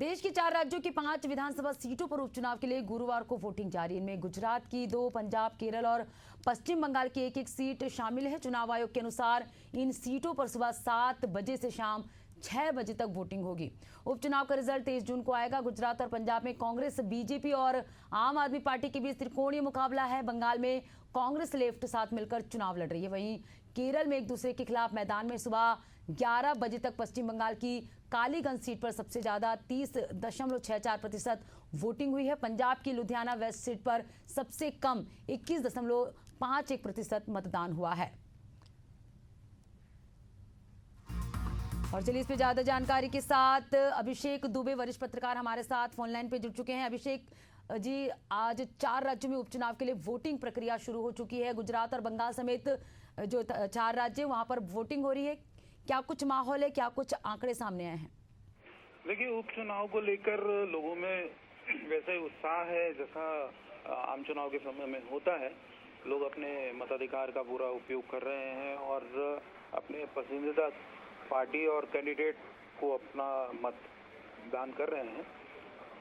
देश के 4 राज्यों की 5 विधानसभा सीटों पर उपचुनाव के लिए गुरुवार को वोटिंग जारी। इनमें गुजरात की 2, पंजाब, केरल और पश्चिम बंगाल की एक सीट शामिल है। चुनाव आयोग के अनुसार इन सीटों पर सुबह 7 बजे से शाम 6 बजे तक वोटिंग होगी। उपचुनाव का रिजल्ट 23 जून को आएगा। गुजरात और पंजाब में कांग्रेस, बीजेपी और आम आदमी पार्टी के बीच त्रिकोणीय मुकाबला है। बंगाल में कांग्रेस लेफ्ट साथ मिलकर चुनाव लड़ रही है। वहीं केरल में एक दूसरे के खिलाफ मैदान में सुबह 11 बजे तक पश्चिम बंगाल की कालीगंज सीट पर सबसे ज्यादा 30.64% वोटिंग हुई है। पंजाब की लुधियाना वेस्ट सीट पर सबसे कम 21.51% मतदान हुआ है। और चलिए इस पे ज्यादा जानकारी के साथ अभिषेक दुबे वरिष्ठ पत्रकार हमारे साथ फोन लाइन पे जुड़ चुके हैं। अभिषेक जी, आज 4 राज्यों में उपचुनाव के लिए वोटिंग प्रक्रिया शुरू हो चुकी है। गुजरात और बंगाल समेत जो 4 राज्य वहां पर वोटिंग हो रही है, क्या कुछ माहौल है, क्या कुछ आंकड़े सामने आए हैं? देखिए, उपचुनाव को लेकर लोगों में वैसे उत्साह है जैसा आम चुनाव के समय में होता है। लोग अपने मताधिकार का पूरा उपयोग कर रहे हैं और अपने पसंदीदा पार्टी और कैंडिडेट को अपना मतदान कर रहे हैं।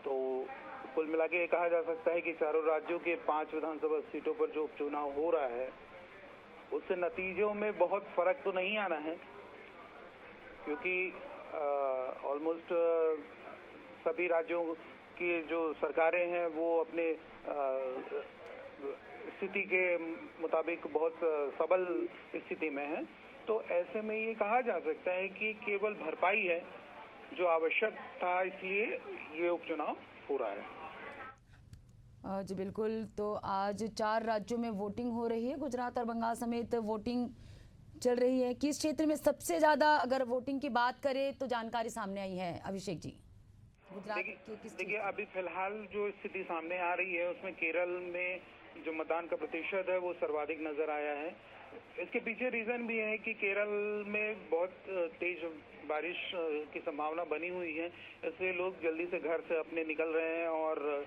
तो कुल मिला के कहा जा सकता है कि चारों राज्यों के 5 विधानसभा सीटों पर जो उपचुनाव हो रहा है उससे नतीजों में बहुत फर्क तो नहीं आना है, क्योंकि ऑलमोस्ट सभी राज्यों की जो सरकारें हैं वो अपने स्थिति के मुताबिक बहुत सबल स्थिति में हैं। तो ऐसे में ये कहा जा सकता है कि केवल भरपाई है जो आवश्यक था, इसलिए ये उपचुनाव हो रहा है। जी बिल्कुल। तो आज 4 राज्यों में वोटिंग हो रही है। गुजरात और बंगाल समेत वोटिंग चल रही है। किस क्षेत्र में सबसे ज्यादा अगर वोटिंग की बात करें तो जानकारी सामने आई है अभिषेक जी? गुजरात के किस? देखिए, अभी फिलहाल जो स्थिति सामने आ रही है उसमें केरल में जो मतदान का प्रतिशत है वो सर्वाधिक नजर आया है। इसके पीछे रीजन भी है कि केरल में बहुत तेज बारिश की संभावना बनी हुई है, इसलिए लोग जल्दी से घर से अपने निकल रहे हैं और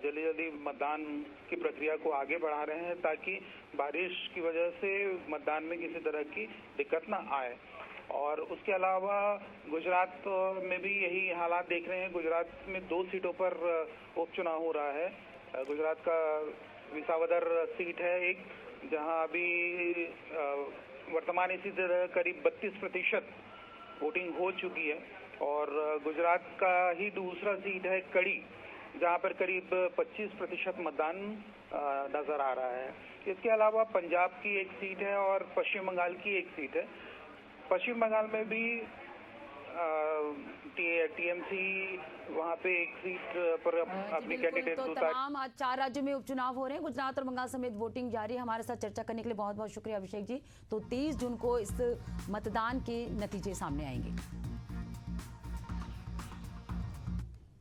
जल्दी जल्दी मतदान की प्रक्रिया को आगे बढ़ा रहे हैं ताकि बारिश की वजह से मतदान में किसी तरह की दिक्कत ना आए। और उसके अलावा गुजरात में भी यही हालात देख रहे हैं। गुजरात में 2 सीटों पर उपचुनाव हो रहा है। गुजरात का विसावदर सीट है एक, जहां अभी वर्तमान स्थिति करीब 32% वोटिंग हो चुकी है। और गुजरात का ही दूसरा सीट है कड़ी, जहां पर करीब 25% मतदान नजर आ रहा है। इसके अलावा पंजाब की एक सीट है और पश्चिम बंगाल की एक सीट है। पश्चिम बंगाल में भी टीएमसी वहां पे एक सीट पर अपनी कैंडिडेट तो तमाम आज 4 राज्यों में उपचुनाव हो रहे हैं। गुजरात और बंगाल समेत वोटिंग जारी है। हमारे साथ चर्चा करने के लिए बहुत बहुत शुक्रिया अभिषेक जी। तो 23 जून को इस मतदान के नतीजे सामने आएंगे।